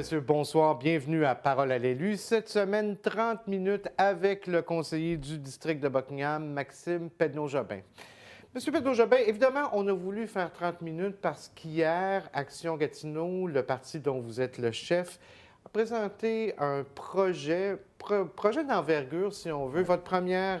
messieurs, bonsoir. Bienvenue à Parole à l'élu. Cette semaine, 30 minutes avec le conseiller du district de Buckingham, Maxime Pedneau-Jobin. Monsieur Pedneau-Jobin, évidemment, on a voulu faire 30 minutes parce qu'hier, Action Gatineau, le parti dont vous êtes le chef, a présenté un projet d'envergure, si on veut, votre premier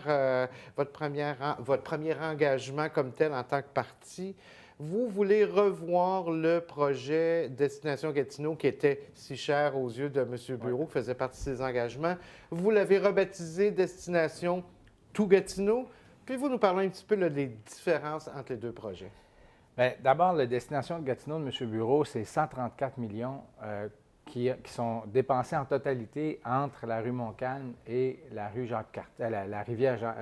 engagement comme tel en tant que parti. Vous voulez revoir le projet Destination Gatineau qui était si cher aux yeux de M. Bureau, qui faisait partie de ses engagements. Vous l'avez rebaptisé Destination Tout Gatineau. Pouvez-vous nous parler un petit peu là, des différences entre les deux projets? Bien, d'abord, la Destination Gatineau de M. Bureau, c'est 134 millions qui sont dépensés en totalité entre la rue Montcalm et la rue Jacques-Cartier, la rivière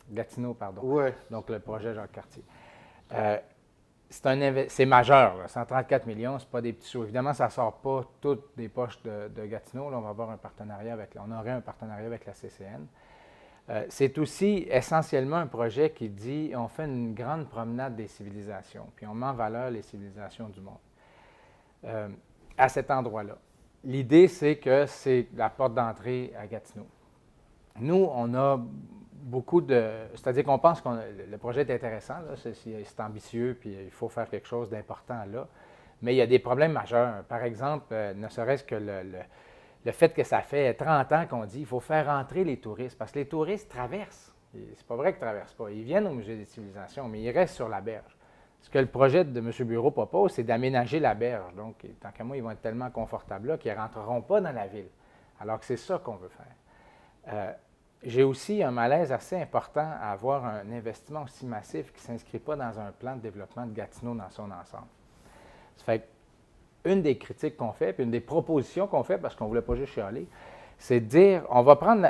Gatineau, pardon. Ouais. Donc, le projet Jacques-Cartier. C'est majeur, là. 134 millions, ce n'est pas des petits sous. Évidemment, ça ne sort pas toutes des poches de Gatineau. Là, on va avoir un partenariat on aurait un partenariat avec la CCN. C'est aussi essentiellement un projet qui dit on fait une grande promenade des civilisations, puis on met en valeur les civilisations du monde à cet endroit-là. L'idée, c'est que c'est la porte d'entrée à Gatineau. Nous, on a beaucoup de... C'est-à-dire qu'on pense que le projet est intéressant, là, c'est ambitieux, puis il faut faire quelque chose d'important là, mais il y a des problèmes majeurs. Par exemple, ne serait-ce que le fait que ça fait 30 ans qu'on dit qu'il faut faire entrer les touristes, parce que les touristes traversent. C'est pas vrai qu'ils ne traversent pas. Ils viennent au Musée des civilisations, mais ils restent sur la berge. Ce que le projet de M. Bureau propose, c'est d'aménager la berge. Donc, tant qu'à moi, ils vont être tellement confortables là qu'ils ne rentreront pas dans la ville. Alors que c'est ça qu'on veut faire. J'ai aussi un malaise assez important à avoir un investissement aussi massif qui ne s'inscrit pas dans un plan de développement de Gatineau dans son ensemble. Ça fait une des critiques qu'on fait, puis une des propositions qu'on fait, parce qu'on ne voulait pas juste chialer, c'est de dire, on va prendre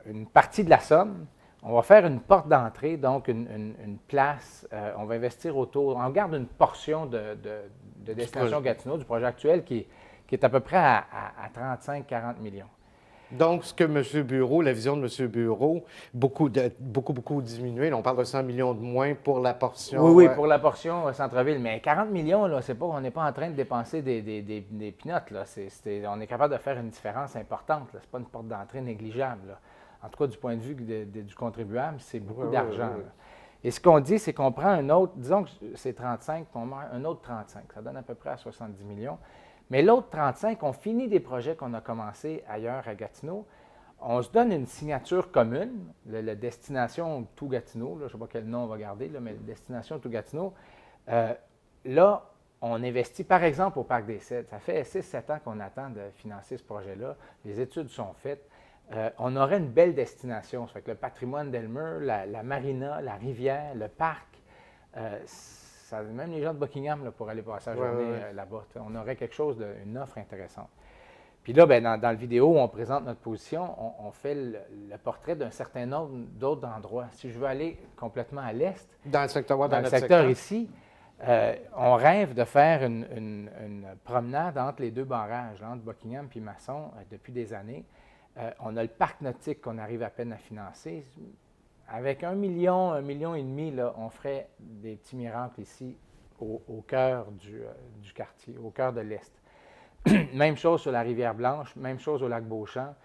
une partie de la somme, on va faire une porte d'entrée, donc une place, on va investir autour, on garde une portion de Destination Gatineau, du projet actuel, qui est à peu près à 35-40 millions. Donc, ce que M. Bureau, la vision de M. Bureau, beaucoup diminué. Là, on parle de 100 millions de moins pour la portion. Oui, pour la portion centre-ville. Mais 40 millions, là, c'est pas, on n'est pas en train de dépenser des pinottes. Là. On est capable de faire une différence importante. Ce n'est pas une porte d'entrée négligeable. Là. En tout cas, du point de vue du contribuable, c'est beaucoup d'argent. Oui. Et ce qu'on dit, c'est qu'on prend un autre, disons que c'est 35, on met un autre 35. Ça donne à peu près à 70 millions. Mais l'autre 35, on finit des projets qu'on a commencés ailleurs à Gatineau. On se donne une signature commune, la Destination Tout Gatineau, là, je ne sais pas quel nom on va garder, là, mais Destination Tout Gatineau. Là, on investit, par exemple, au Parc des Cèdres. Ça fait 6-7 ans qu'on attend de financer ce projet-là. Les études sont faites. On aurait une belle destination. Ça fait que le patrimoine d'Elmer, la marina, la rivière, le parc, même les gens de Buckingham là, pour aller passer la journée là-bas. On aurait quelque chose, une offre intéressante. Puis là, bien, dans le vidéo où on présente notre position, on fait le portrait d'un certain nombre d'autres endroits. Si je veux aller complètement à l'est, dans le secteur ici, on rêve de faire une promenade entre les deux barrages, entre Buckingham et Masson, depuis des années. On a le parc nautique qu'on arrive à peine à financer. Avec 1 million et demi, là, on ferait des petits miracles ici au cœur du quartier, au cœur de l'Est. Même chose sur la Rivière-Blanche, même chose au lac Beauchamp.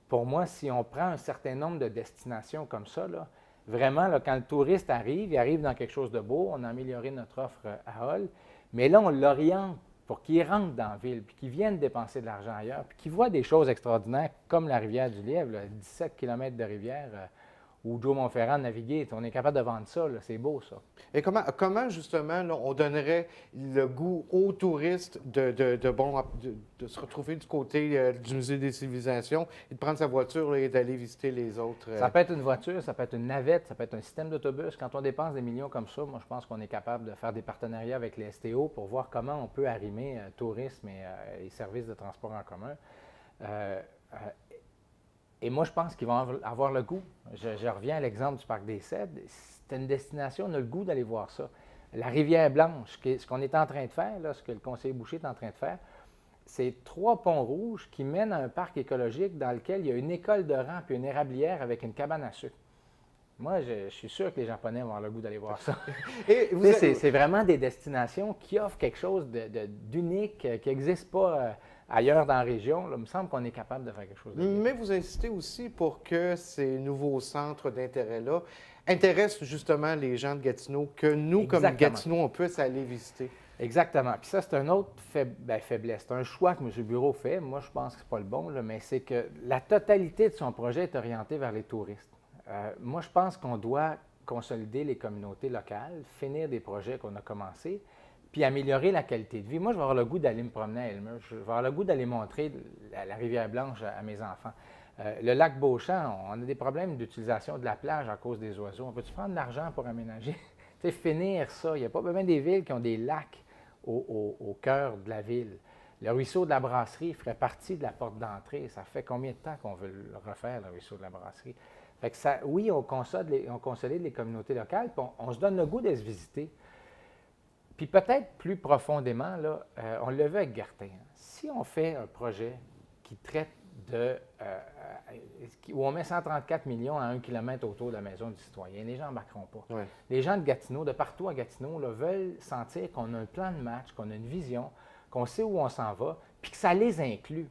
Pour moi, si on prend un certain nombre de destinations comme ça, là, vraiment, là, quand le touriste arrive, il arrive dans quelque chose de beau, on a amélioré notre offre à Hall, mais là, on l'oriente pour qu'il rentre dans la ville, puis qu'il vienne dépenser de l'argent ailleurs, puis qu'il voit des choses extraordinaires comme la rivière du Lièvre, là, 17 km de rivière, où Joe Montferrand naviguait. On est capable de vendre ça, c'est beau ça. Et comment justement, là, on donnerait le goût aux touristes de se retrouver du côté du Musée des civilisations et de prendre sa voiture là, et d'aller visiter les autres? Ça peut être une voiture, ça peut être une navette, ça peut être un système d'autobus. Quand on dépense des millions comme ça, moi je pense qu'on est capable de faire des partenariats avec les STO pour voir comment on peut arrimer tourisme et services de transport en commun. Et moi, je pense qu'ils vont avoir le goût. Je reviens à l'exemple du Parc des Cèdres. C'est une destination, on a le goût d'aller voir ça. La Rivière-Blanche, ce qu'on est en train de faire, là, ce que le conseiller Boucher est en train de faire, c'est 3 ponts rouges qui mènent à un parc écologique dans lequel il y a une école de rang puis une érablière avec une cabane à sucre. Moi, je suis sûr que les Japonais vont avoir le goût d'aller voir ça. Et vous C'est vraiment des destinations qui offrent quelque chose d'unique, qui n'existe pas ailleurs dans la région. Là. Il me semble qu'on est capable de faire quelque chose de bien. Mais vous insistez aussi pour que ces nouveaux centres d'intérêt-là intéressent justement les gens de Gatineau, que nous, comme Exactement. Gatineau, on puisse aller visiter. Exactement. Puis ça, c'est un autre faiblesse. C'est un choix que M. Bureau fait. Moi, je pense que ce n'est pas le bon, là, mais c'est que la totalité de son projet est orientée vers les touristes. Moi, je pense qu'on doit consolider les communautés locales, finir des projets qu'on a commencés, puis améliorer la qualité de vie. Moi, je vais avoir le goût d'aller me promener à Elmer. Je vais avoir le goût d'aller montrer la rivière-Blanche à mes enfants. Le lac Beauchamp, on a des problèmes d'utilisation de la plage à cause des oiseaux. On peut-tu prendre de l'argent pour aménager? Tu sais, finir ça. Il n'y a pas besoin des villes qui ont des lacs au cœur de la ville. Le ruisseau de la brasserie ferait partie de la porte d'entrée. Ça fait combien de temps qu'on veut le refaire, le ruisseau de la brasserie? Fait que ça, oui, on consolide les communautés locales, puis on se donne le goût de se visiter. Puis peut-être plus profondément, là, on le veut avec Gartin. Si on fait un projet qui traite où on met 134 millions à 1 kilomètre autour de la maison du citoyen, les gens n'embarqueront pas. Ouais. Les gens de Gatineau, de partout à Gatineau, là, veulent sentir qu'on a un plan de match, qu'on a une vision, qu'on sait où on s'en va, puis que ça les inclut.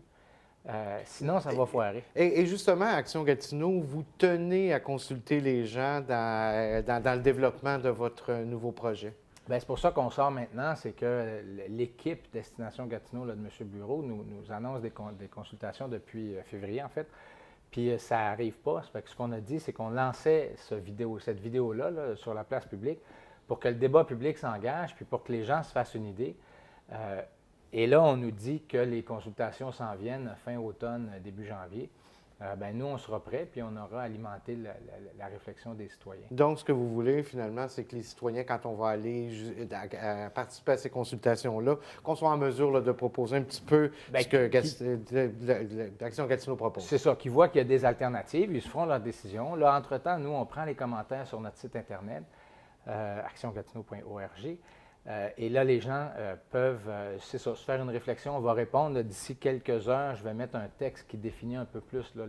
Sinon, ça va foirer. Et justement, Action Gatineau, vous tenez à consulter les gens dans le développement de votre nouveau projet. Bien, c'est pour ça qu'on sort maintenant, c'est que l'équipe Destination Gatineau là, de M. Bureau nous annonce des consultations depuis février, en fait. Puis ça n'arrive pas. Ça fait que ce qu'on a dit, c'est qu'on lançait cette vidéo-là là, sur la place publique pour que le débat public s'engage, puis pour que les gens se fassent une idée. Et là, on nous dit que les consultations s'en viennent fin automne, début janvier. Bien, nous, on sera prêts, puis on aura alimenté la réflexion des citoyens. Donc, ce que vous voulez, finalement, c'est que les citoyens, quand on va aller participer à ces consultations-là, qu'on soit en mesure là, de proposer un petit peu ce que Action Gatineau propose. C'est ça, qu'ils voient qu'il y a des alternatives, ils se feront leur décision. Là, entre-temps, nous, on prend les commentaires sur notre site Internet, actiongatineau.org. Et là, les gens peuvent, c'est ça, se faire une réflexion. On va répondre d'ici quelques heures. Je vais mettre un texte qui définit un peu plus là,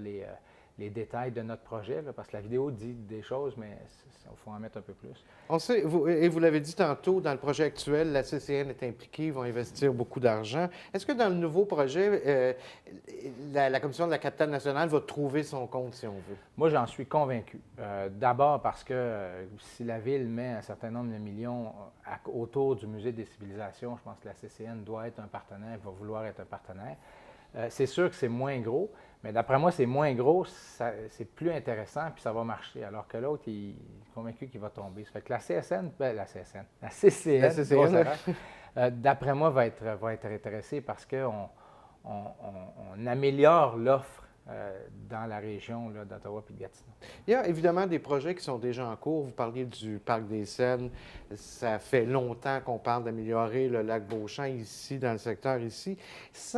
les détails de notre projet, là, parce que la vidéo dit des choses, mais il faut en mettre un peu plus. On sait, vous l'avez dit tantôt, dans le projet actuel, la CCN est impliquée, ils vont investir beaucoup d'argent. Est-ce que dans le nouveau projet, la Commission de la capitale nationale va trouver son compte, si on veut? Moi, j'en suis convaincu. D'abord parce que si la Ville met un certain nombre de millions autour du Musée des civilisations, je pense que la CCN doit être un partenaire, va vouloir être un partenaire. C'est sûr que c'est moins gros, mais d'après moi, c'est moins gros, c'est plus intéressant, puis ça va marcher. Alors que l'autre, il est convaincu qu'il va tomber. Ça fait que la CCN, d'après moi, va être intéressée parce qu'on améliore l'offre dans la région d'Ottawa et de Gatineau. Il y a évidemment des projets qui sont déjà en cours. Vous parliez du Parc des Seines. Ça fait longtemps qu'on parle d'améliorer le lac Beauchamp ici, dans le secteur ici. Si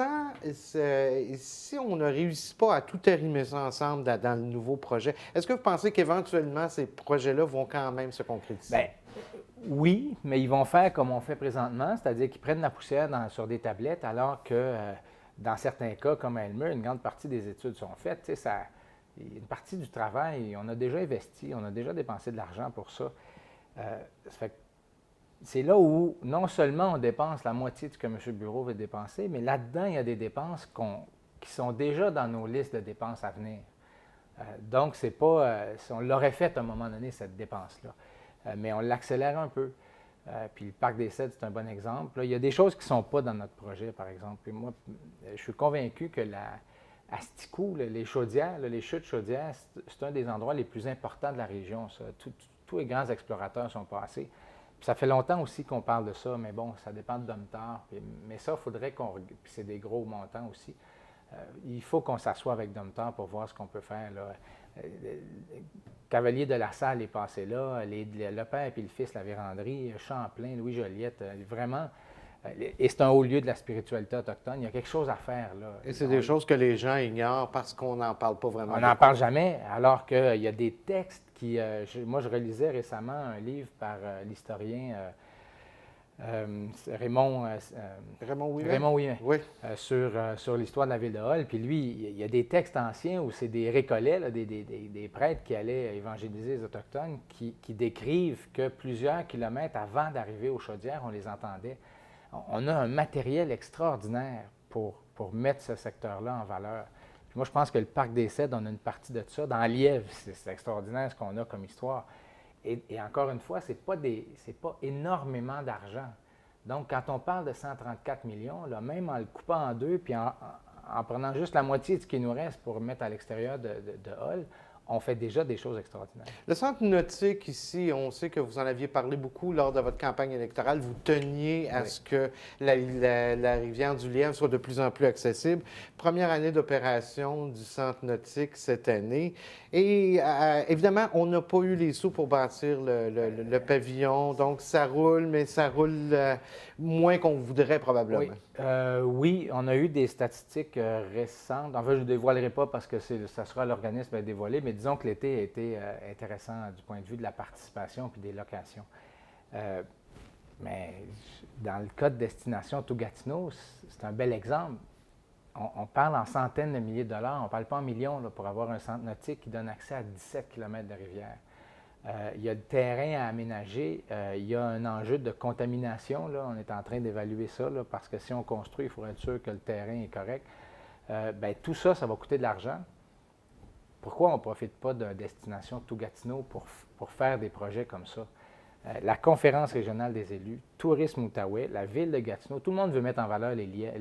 on ne réussit pas à tout arrimer ça ensemble dans le nouveau projet, est-ce que vous pensez qu'éventuellement, ces projets-là vont quand même se concrétiser? Bien, oui, mais ils vont faire comme on fait présentement, c'est-à-dire qu'ils prennent la poussière sur des tablettes, alors que dans certains cas, comme à Elmer, une grande partie des études sont faites. Une partie du travail, on a déjà investi, on a déjà dépensé de l'argent pour ça. C'est là où non seulement on dépense la moitié de ce que M. Bureau veut dépenser, mais là-dedans, il y a des dépenses qui sont déjà dans nos listes de dépenses à venir. Donc, c'est pas, on l'aurait fait à un moment donné, cette dépense-là, mais on l'accélère un peu. Puis le Parc des Cèdres, c'est un bon exemple. Là, il y a des choses qui ne sont pas dans notre projet, par exemple. Puis moi, je suis convaincu que à Sticou, les chaudières, les chutes chaudières, c'est un des endroits les plus importants de la région. Ça. Tous les grands explorateurs sont passés. Puis ça fait longtemps aussi qu'on parle de ça, mais bon, ça dépend de Domtar. Mais ça, il faudrait qu'on... Puis c'est des gros montants aussi. Il faut qu'on s'assoie avec Domtar pour voir ce qu'on peut faire, là. Cavalier de la Salle est passé là, le père et le fils, la véranderie, Champlain, Louis Joliette, vraiment. Et c'est un haut lieu de la spiritualité autochtone. Il y a quelque chose à faire, là. Et c'est des choses que les gens ignorent parce qu'on n'en parle pas vraiment. On n'en parle jamais, alors qu'il y a des textes qui... moi, je relisais récemment un livre par l'historien Raymond, Raymond Ouimet? Raymond Ouimet, Oui. sur l'histoire de la ville de Hull. Puis lui, il y a des textes anciens où c'est des récollets, là, des prêtres qui allaient évangéliser les Autochtones, qui décrivent que plusieurs kilomètres avant d'arriver aux Chaudières, on les entendait. On a un matériel extraordinaire pour mettre ce secteur-là en valeur. Puis moi, je pense que le Parc des Cèdres, on a une partie de ça. Dans Lièvre, c'est extraordinaire ce qu'on a comme histoire. Et encore une fois, ce n'est pas énormément d'argent. Donc, quand on parle de 134 millions, là, même en le coupant en deux, puis en prenant juste la moitié de ce qui nous reste pour mettre à l'extérieur de Hull, on fait déjà des choses extraordinaires. Le centre nautique ici, on sait que vous en aviez parlé beaucoup lors de votre campagne électorale. Vous teniez à ce que la rivière du Lièvre soit de plus en plus accessible. Première année d'opération du centre nautique cette année. Et évidemment, on n'a pas eu les sous pour bâtir le pavillon. Donc, ça roule, mais ça roule moins qu'on voudrait probablement. Oui, on a eu des statistiques récentes. En fait, je ne dévoilerai pas parce que ça sera l'organisme à dévoiler, mais disons que l'été a été intéressant du point de vue de la participation puis des locations. Mais dans le cas de Destination Tout-Gatineau, c'est un bel exemple. On parle en centaines de milliers de dollars, on ne parle pas en millions là, pour avoir un centre nautique qui donne accès à 17 km de rivière. Il y a le terrain à aménager, il y a un enjeu de contamination, là. On est en train d'évaluer ça, là, parce que si on construit, il faut être sûr que le terrain est correct. Tout ça, ça va coûter de l'argent. Pourquoi on ne profite pas de Destination Tout-Gatineau pour faire des projets comme ça? La conférence régionale des élus, Tourisme Outaouais, la ville de Gatineau, tout le monde veut mettre en valeur les lièvres,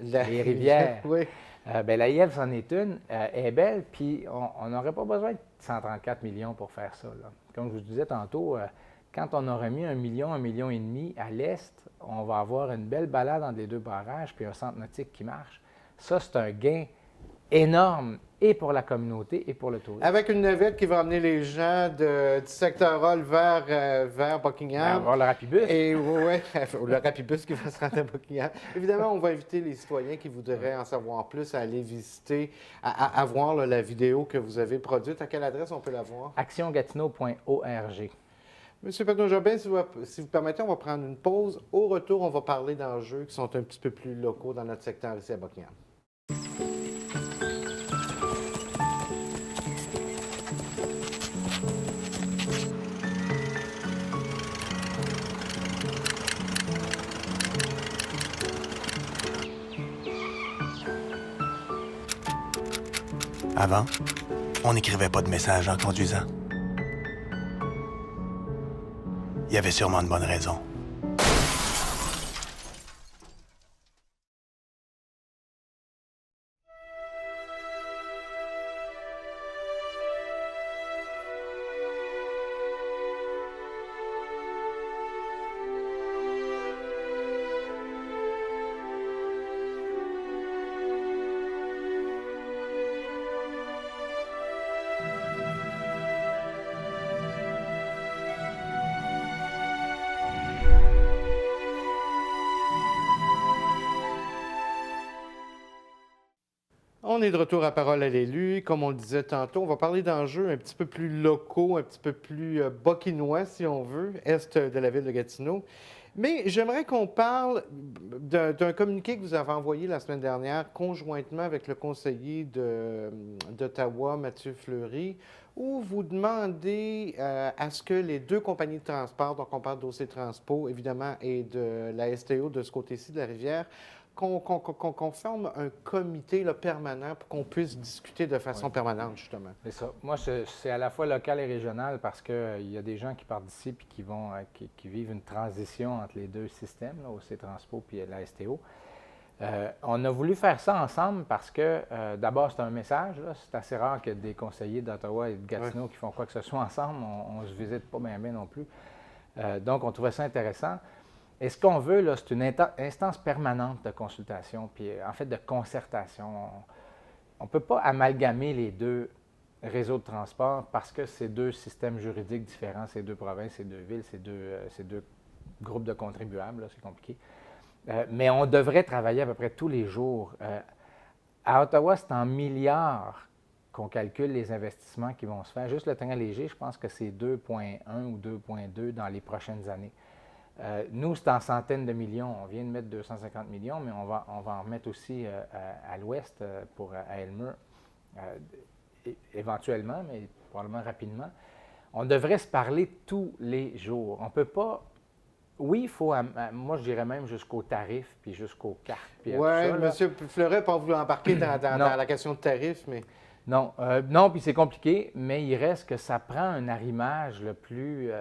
les rivières. Oui. La Lièvre, c'en est une, elle est belle, puis on n'aurait pas besoin de 134 millions pour faire ça, là. Comme je vous disais tantôt, quand on aura mis 1 million et demi à l'est, on va avoir une belle balade entre les deux barrages, puis un centre nautique qui marche. Ça, c'est un gain énorme, et pour la communauté et pour le tourisme. Avec une navette qui va emmener les gens du secteur Hull vers Buckingham. Voir le rapibus. Et oui, le rapibus qui va se rendre à Buckingham. Évidemment, on va inviter les citoyens qui voudraient en savoir plus à aller visiter, à voir là, la vidéo que vous avez produite. À quelle adresse on peut la voir? actiongatineau.org. Monsieur Pedneau-Jobin, si vous permettez, on va prendre une pause. Au retour, on va parler d'enjeux qui sont un petit peu plus locaux dans notre secteur ici à Buckingham. Avant, on n'écrivait pas de messages en conduisant. Il y avait sûrement de bonnes raisons. On est de retour à Parole à l'élu. Comme on le disait tantôt, on va parler d'enjeux un petit peu plus locaux, un petit peu plus buckinois, si on veut, est de la ville de Gatineau. Mais j'aimerais qu'on parle d'un communiqué que vous avez envoyé la semaine dernière conjointement avec le conseiller d'Ottawa, Mathieu Fleury, où vous demandez à ce que les deux compagnies de transport, donc on parle d'OC Transpo, évidemment, et de la STO de ce côté-ci de la rivière, qu'on forme un comité là, permanent pour qu'on puisse discuter de façon permanente, justement. C'est ça. Moi, c'est à la fois local et régional parce qu'il y a des gens qui participent et qui vivent une transition entre les deux systèmes, là, OC Transpo et la STO. On a voulu faire ça ensemble parce que, d'abord, c'est un message. C'est assez rare que des conseillers d'Ottawa et de Gatineau qui font quoi que ce soit ensemble. On ne se visite pas bien non plus. Donc, on trouvait ça intéressant. Et ce qu'on veut, là, c'est une instance permanente de consultation, puis en fait de concertation. On ne peut pas amalgamer les deux réseaux de transport parce que c'est deux systèmes juridiques différents, c'est deux provinces, c'est deux villes, c'est deux groupes de contribuables, là, c'est compliqué. Mais on devrait travailler à peu près tous les jours. À Ottawa, c'est en milliards qu'on calcule les investissements qui vont se faire. Juste le train léger, je pense que c'est 2,1 ou 2,2 dans les prochaines années. Nous, c'est en centaines de millions. On vient de mettre 250 millions, mais on va en remettre aussi à l'ouest à Elmer, éventuellement, mais probablement rapidement. On devrait se parler tous les jours. On ne peut pas. Oui, il faut, moi je dirais même jusqu'au tarif, puis jusqu'aux cartes. Oui, M. Fleuret n'a pas voulu embarquer dans la question de tarif, mais... Non, non, puis c'est compliqué, mais il reste que ça prend un arrimage le plus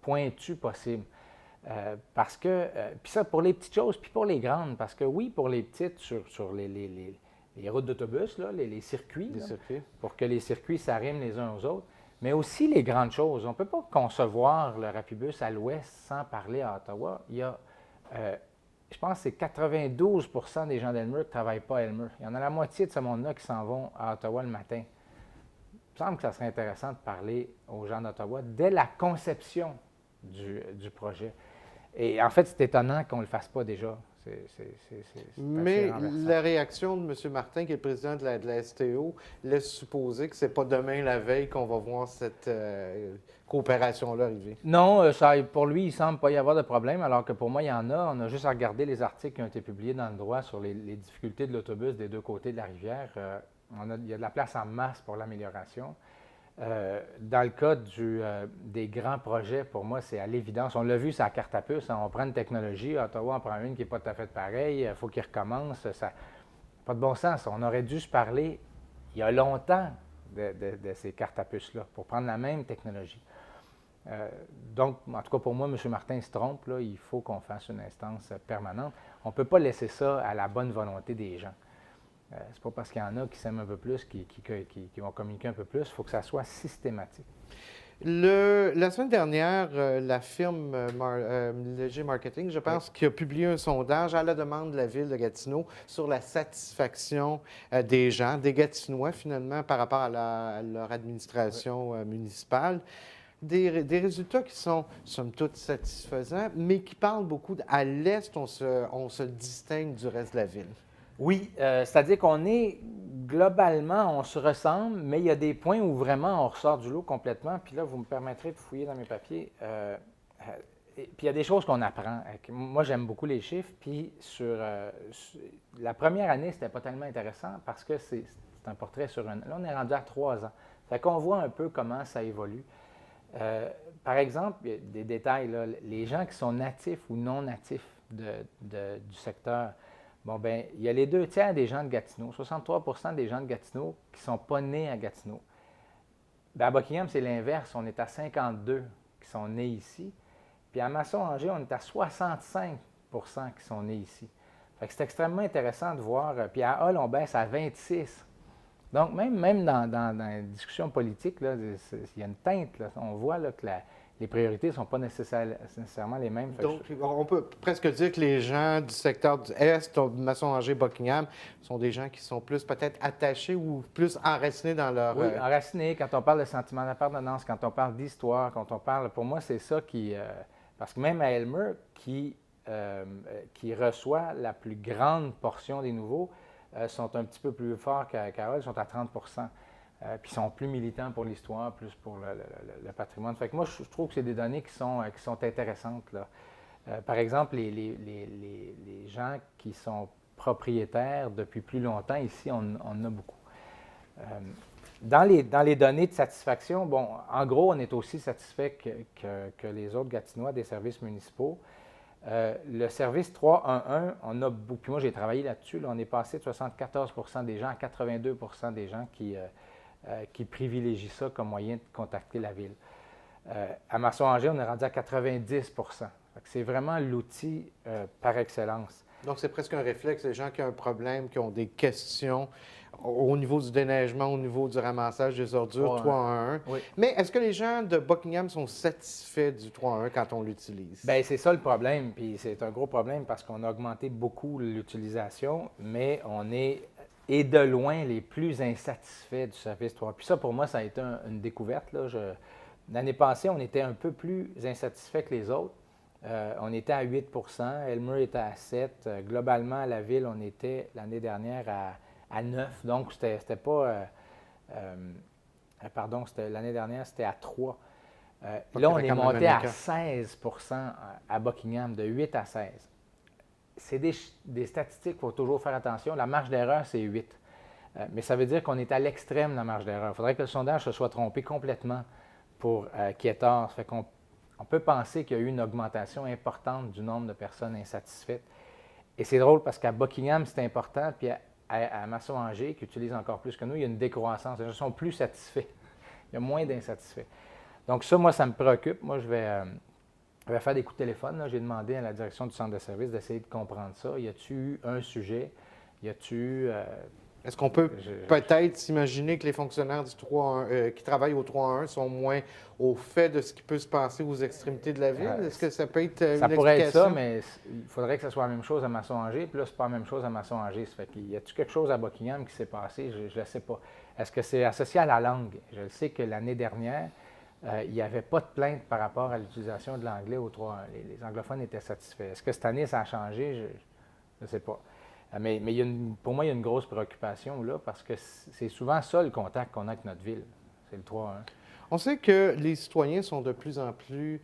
pointu possible. Parce que, puis ça pour les petites choses, puis pour les grandes, parce que oui, pour les petites, sur les routes d'autobus, les circuits, pour que les circuits s'arriment les uns aux autres, mais aussi les grandes choses. On ne peut pas concevoir le Rapibus à l'ouest sans parler à Ottawa. Il y a, je pense que c'est 92 des gens d'Elmer qui ne travaillent pas à Elmer. Il y en a la moitié de ce monde-là qui s'en vont à Ottawa le matin. Il me semble que ça serait intéressant de parler aux gens d'Ottawa dès la conception du projet. Et en fait, c'est étonnant qu'on ne le fasse pas déjà. Mais la réaction de M. Martin, qui est le président de la STO, laisse supposer que ce n'est pas demain la veille qu'on va voir cette coopération-là arriver. Non, pour lui, il ne semble pas y avoir de problème, alors que pour moi, il y en a. On a juste à regarder les articles qui ont été publiés dans le droit sur les difficultés de l'autobus des deux côtés de la rivière. Il y a de la place en masse pour l'amélioration. Dans le cas des grands projets, pour moi, c'est à l'évidence. On l'a vu, c'est à carte à puce. On prend une technologie, Ottawa en prend une qui n'est pas tout à fait pareille, il faut qu'il recommence. Pas de bon sens. On aurait dû se parler il y a longtemps de ces cartes à puce-là pour prendre la même technologie. Donc, en tout cas, pour moi, M. Martin se trompe. Là, il faut qu'on fasse une instance permanente. On ne peut pas laisser ça à la bonne volonté des gens. C'est pas parce qu'il y en a qui s'aiment un peu plus, qui vont communiquer un peu plus. Il faut que ça soit systématique. La semaine dernière, la firme Léger Marketing, je pense, qui a publié un sondage à la demande de la Ville de Gatineau sur la satisfaction des gens, des Gatinois, finalement, par rapport à leur administration municipale. Des résultats qui sont, somme toute, satisfaisants, mais qui parlent beaucoup à l'Est, on se distingue du reste de la ville. Oui, c'est-à-dire qu'on est, globalement, on se ressemble, mais il y a des points où vraiment on ressort du lot complètement. Puis là, vous me permettrez de fouiller dans mes papiers. Puis il y a des choses qu'on apprend. Moi, j'aime beaucoup les chiffres. Puis sur la première année, c'était pas tellement intéressant parce que c'est un portrait sur un... Là, on est rendu à 3 ans. Fait qu'on voit un peu comment ça évolue. Par exemple, il y a des détails, là, les gens qui sont natifs ou non natifs du secteur. Bon, bien, il y a les 2 tiers des gens de Gatineau, 63 des gens de Gatineau qui ne sont pas nés à Gatineau. Bien, à Buckingham, c'est l'inverse. On est à 52 qui sont nés ici. Puis à Masson-Angers, on est à 65 qui sont nés ici. Fait que c'est extrêmement intéressant de voir. Puis à Hull, on baisse à 26. Donc, même dans la discussion politique, là, il y a une teinte. Là. On voit là, que les priorités ne sont pas nécessairement les mêmes. Donc, on peut presque dire que les gens du secteur du Est, Masson-Angers, Buckingham, sont des gens qui sont plus peut-être attachés ou plus enracinés dans leur... Oui, enracinés. Quand on parle de sentiment d'appartenance, quand on parle d'histoire, quand on parle... Pour moi, c'est ça qui... parce que même à Elmer, qui reçoit la plus grande portion des nouveaux, sont un petit peu plus forts qu'à Hull, sont à 30 puis ils sont plus militants pour l'histoire, plus pour le patrimoine. Fait que moi, je trouve que c'est des données qui sont intéressantes. Là. Par exemple, les gens qui sont propriétaires depuis plus longtemps, ici, on en a beaucoup. Dans les données de satisfaction, bon, en gros, on est aussi satisfait que les autres Gatinois des services municipaux. Le service 311, on a beaucoup. Puis moi, j'ai travaillé là-dessus. Là, on est passé de 74 des gens à 82 des gens qui privilégient ça comme moyen de contacter la ville. À Masson-Angers, on est rendu à 90 c'est vraiment l'outil par excellence. Donc, c'est presque un réflexe. Les gens qui ont un problème, qui ont des questions au niveau du déneigement, au niveau du ramassage des ordures, 311. Oui. Mais est-ce que les gens de Buckingham sont satisfaits du 311 quand on l'utilise? Bien, c'est ça le problème. Puis c'est un gros problème parce qu'on a augmenté beaucoup l'utilisation, mais on est... et de loin les plus insatisfaits du service 3. Puis ça, pour moi, ça a été une découverte. L'année passée, on était un peu plus insatisfaits que les autres. On était à 8 Elmer était à 7 globalement, à la ville, on était l'année dernière à 9 donc c'était pas... l'année dernière, c'était à 3 Là, on est quand même monté un à écart. 16 à Buckingham, de 8 à 16. C'est des statistiques, il faut toujours faire attention. La marge d'erreur, c'est 8. Mais ça veut dire qu'on est à l'extrême de la marge d'erreur. Il faudrait que le sondage se soit trompé complètement pour qu'il y ait tort. Ça fait qu'on on peut penser qu'il y a eu une augmentation importante du nombre de personnes insatisfaites. Et c'est drôle parce qu'à Buckingham, c'est important, puis à Masson-Angers, qui utilise encore plus que nous, il y a une décroissance. Les gens sont plus satisfaits. Il y a moins d'insatisfaits. Donc ça, moi, ça me préoccupe. Moi, je vais faire des coups de téléphone. J'ai demandé à la direction du centre de service d'essayer de comprendre ça. Y a-t-il eu un sujet? Y a-t-il eu... Est-ce qu'on peut peut-être s'imaginer que les fonctionnaires du 3-1, qui travaillent au 3-1 sont moins au fait de ce qui peut se passer aux extrémités de la ville? Est-ce que ça peut être une ça pourrait être ça, explication? mais il faudrait que ce soit la même chose à Masson-Angers. Puis là, c'est pas la même chose à Masson-Angers. Ça fait qu'il y a-t-il quelque chose à Buckingham qui s'est passé? Je ne le sais pas. Est-ce que c'est associé à la langue? Je sais que l'année dernière, il n'y avait pas de plainte par rapport à l'utilisation de l'anglais au 3-1. Les anglophones étaient satisfaits. Est-ce que cette année, ça a changé? Je ne sais pas. Mais pour moi, il y a une grosse préoccupation là, parce que c'est souvent ça le contact qu'on a avec notre ville. C'est le 3-1. On sait que les citoyens sont de plus en plus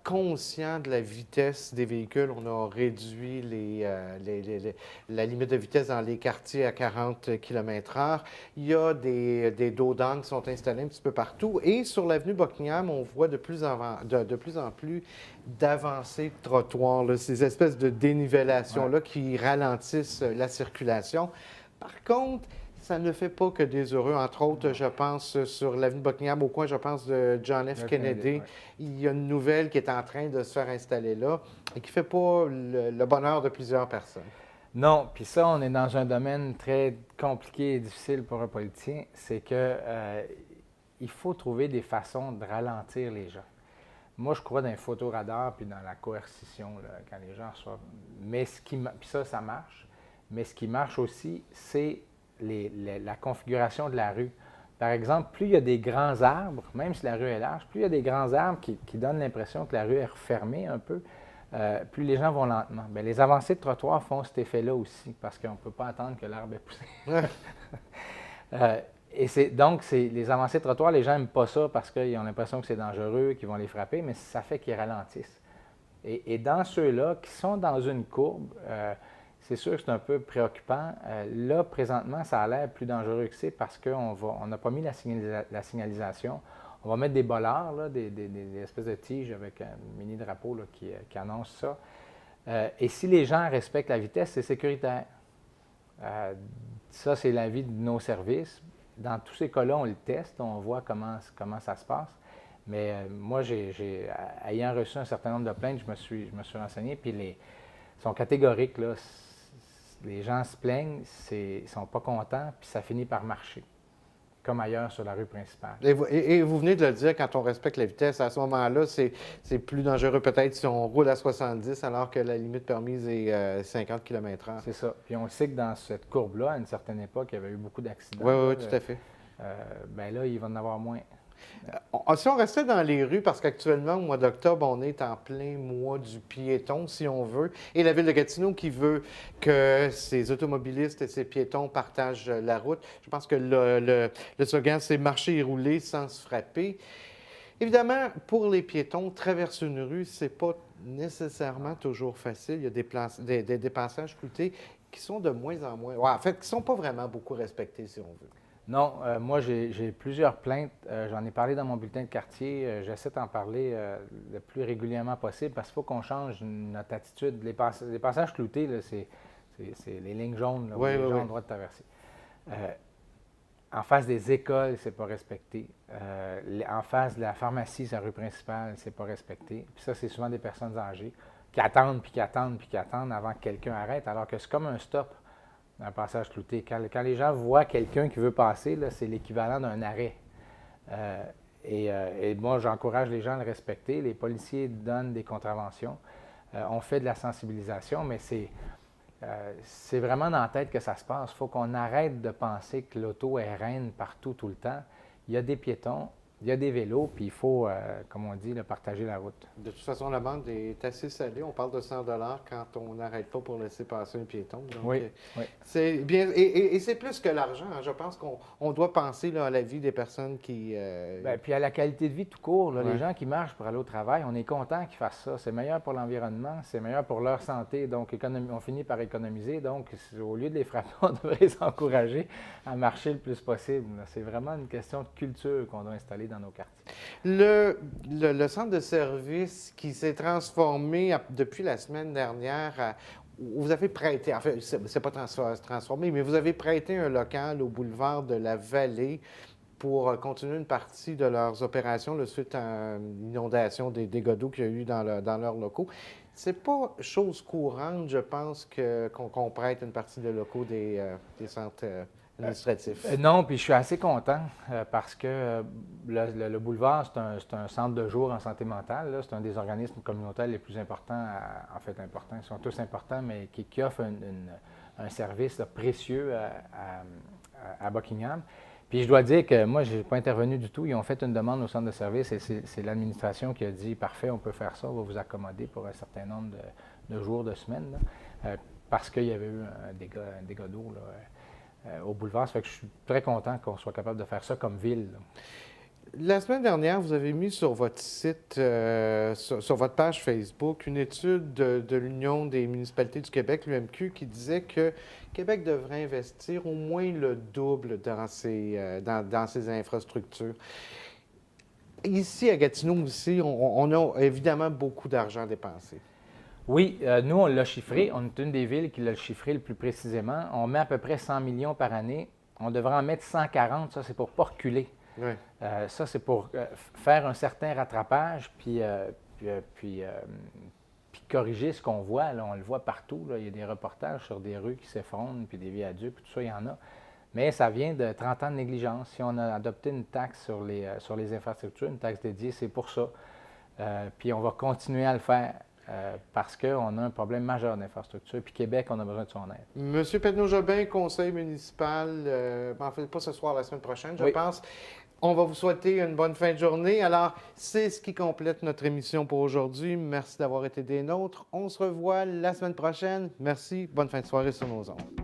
conscients de la vitesse des véhicules. On a réduit la limite de vitesse dans les quartiers à 40 km/h. Il y a des dos d'âne qui sont installés un petit peu partout. Et sur l'avenue Buckingham, on voit de plus en plus d'avancées de trottoirs, là, ces espèces de dénivellations-là qui ralentissent la circulation. Par contre, ça ne fait pas que des heureux. Entre autres, je pense sur l'avenue Buckingham, au coin, je pense, de John F. Kennedy. Ouais. Il y a une nouvelle qui est en train de se faire installer là et qui ne fait pas le bonheur de plusieurs personnes. Non, puis ça, on est dans un domaine très compliqué et difficile pour un politicien. C'est que il faut trouver des façons de ralentir les gens. Moi, je crois dans les photoradars puis dans la coercition, là, quand les gens reçoivent. Mais puis ça marche. Mais ce qui marche aussi, c'est la configuration de la rue. Par exemple, plus il y a des grands arbres, même si la rue est large, plus il y a des grands arbres qui donnent l'impression que la rue est refermée un peu, plus les gens vont lentement. Bien, les avancées de trottoir font cet effet-là aussi, parce qu'on ne peut pas attendre que l'arbre ait poussé. Donc, les avancées de trottoir, les gens n'aiment pas ça parce qu'ils ont l'impression que c'est dangereux, qu'ils vont les frapper, mais ça fait qu'ils ralentissent. Et dans ceux-là qui sont dans une courbe, c'est sûr que c'est un peu préoccupant. Là, présentement, ça a l'air plus dangereux que c'est parce qu'on n'a pas mis la signalisation. On va mettre des bollards, là, des espèces de tiges avec un mini drapeau là, qui annonce ça. Et si les gens respectent la vitesse, c'est sécuritaire. Ça, c'est l'avis de nos services. Dans tous ces cas-là, on le teste, on voit comment ça se passe. Mais moi, ayant reçu un certain nombre de plaintes, je me suis renseigné, puis ils sont catégoriques, là. Les gens se plaignent, ils ne sont pas contents, puis ça finit par marcher, comme ailleurs sur la rue principale. Et vous venez de le dire, quand on respecte la vitesse, à ce moment-là, c'est plus dangereux peut-être si on roule à 70 alors que la limite permise est 50 km/h. C'est ça. Puis on sait que dans cette courbe-là, à une certaine époque, il y avait eu beaucoup d'accidents. Oui, tout à fait. Bien là, il va en avoir moins. Si on restait dans les rues, parce qu'actuellement, au mois d'octobre, on est en plein mois du piéton, si on veut, et la Ville de Gatineau qui veut que ses automobilistes et ses piétons partagent la route. Je pense que le slogan, c'est « marcher et rouler sans se frapper ». Évidemment, pour les piétons, traverser une rue, c'est pas nécessairement toujours facile. Il y a des passages cloutés qui sont de moins en moins... Ouais, en fait, qui ne sont pas vraiment beaucoup respectés, si on veut. Non, moi, j'ai plusieurs plaintes. J'en ai parlé dans mon bulletin de quartier. J'essaie d'en parler le plus régulièrement possible parce qu'il faut qu'on change notre attitude. Les passages cloutés, là, c'est les lignes jaunes là, où les gens ont le droit de traverser. En face des écoles, c'est pas respecté. En face de la pharmacie, c'est la rue principale, c'est pas respecté. Puis ça, c'est souvent des personnes âgées qui attendent, puis qui attendent, puis qui attendent avant que quelqu'un arrête, alors que c'est comme un stop. Un passage clouté. Quand les gens voient quelqu'un qui veut passer, là, c'est l'équivalent d'un arrêt. Et moi, j'encourage les gens à le respecter. Les policiers donnent des contraventions. On fait de la sensibilisation, mais c'est vraiment dans la tête que ça se passe. Il faut qu'on arrête de penser que l'auto est reine partout, tout le temps. Il y a des piétons, Il y a des vélos, puis il faut, comme on dit, partager la route. De toute façon, l'amende est assez salée. On parle de 100 quand on n'arrête pas pour laisser passer un piéton. Donc, Oui, oui. c'est bien, et c'est plus que l'argent, hein. Je pense qu'on doit penser là, à la vie des personnes qui... Bien, puis à la qualité de vie tout court. Là, Ouais. Les gens qui marchent pour aller au travail, on est content qu'ils fassent ça. C'est meilleur pour l'environnement, c'est meilleur pour leur santé. Donc, on finit par économiser. Donc, au lieu de les frapper, on devrait les encourager à marcher le plus possible. C'est vraiment une question de culture qu'on doit installer dans nos quartiers. Le centre de service qui s'est transformé depuis la semaine dernière, vous avez prêté, en fait, c'est pas transformé, mais vous avez prêté un local au boulevard de la Vallée pour continuer une partie de leurs opérations là, suite à une inondation des dégâts d'eau qu'il y a eu dans leurs locaux. C'est pas chose courante, je pense, qu'on prête une partie des locaux des centres administratifs. Non, puis je suis assez content parce que le boulevard, c'est un centre de jour en santé mentale. là. C'est un des organismes communautaires les plus importants, en fait importants, ils sont tous importants, mais qui offre un service là, précieux à Buckingham. Puis je dois dire que moi, je n'ai pas intervenu du tout. Ils ont fait une demande au centre de service et c'est l'administration qui a dit « Parfait, on peut faire ça, on va vous accommoder pour un certain nombre de jours, de semaines. » Parce qu'il y avait eu un dégât d'eau au boulevard. Ça fait que je suis très content qu'on soit capable de faire ça comme ville. Là. La semaine dernière, vous avez mis sur votre site, sur votre page Facebook, une étude de l'Union des municipalités du Québec, l'UMQ, qui disait que Québec devrait investir au moins le double dans ses infrastructures. Ici, à Gatineau aussi, on a évidemment beaucoup d'argent dépensé. Oui, nous, on l'a chiffré. On est une des villes qui l'a chiffré le plus précisément. On met à peu près 100 millions par année. On devrait en mettre 140. Ça, c'est pour ne pas reculer. Oui. Ça, c'est pour faire un certain rattrapage, puis corriger ce qu'on voit. Là, on le voit partout. Là. Il y a des reportages sur des rues qui s'effondrent, puis des viaducs, puis tout ça, il y en a. Mais ça vient de 30 ans de négligence. Si on a adopté une taxe sur les infrastructures, une taxe dédiée, c'est pour ça. Puis on va continuer à le faire. Parce qu'on a un problème majeur d'infrastructure. Puis Québec, on a besoin de son aide. Monsieur Pedneau-Jobin, conseil municipal, en fait, pas ce soir, la semaine prochaine, je pense. On va vous souhaiter une bonne fin de journée. Alors, c'est ce qui complète notre émission pour aujourd'hui. Merci d'avoir été des nôtres. On se revoit la semaine prochaine. Merci. Bonne fin de soirée sur nos ondes.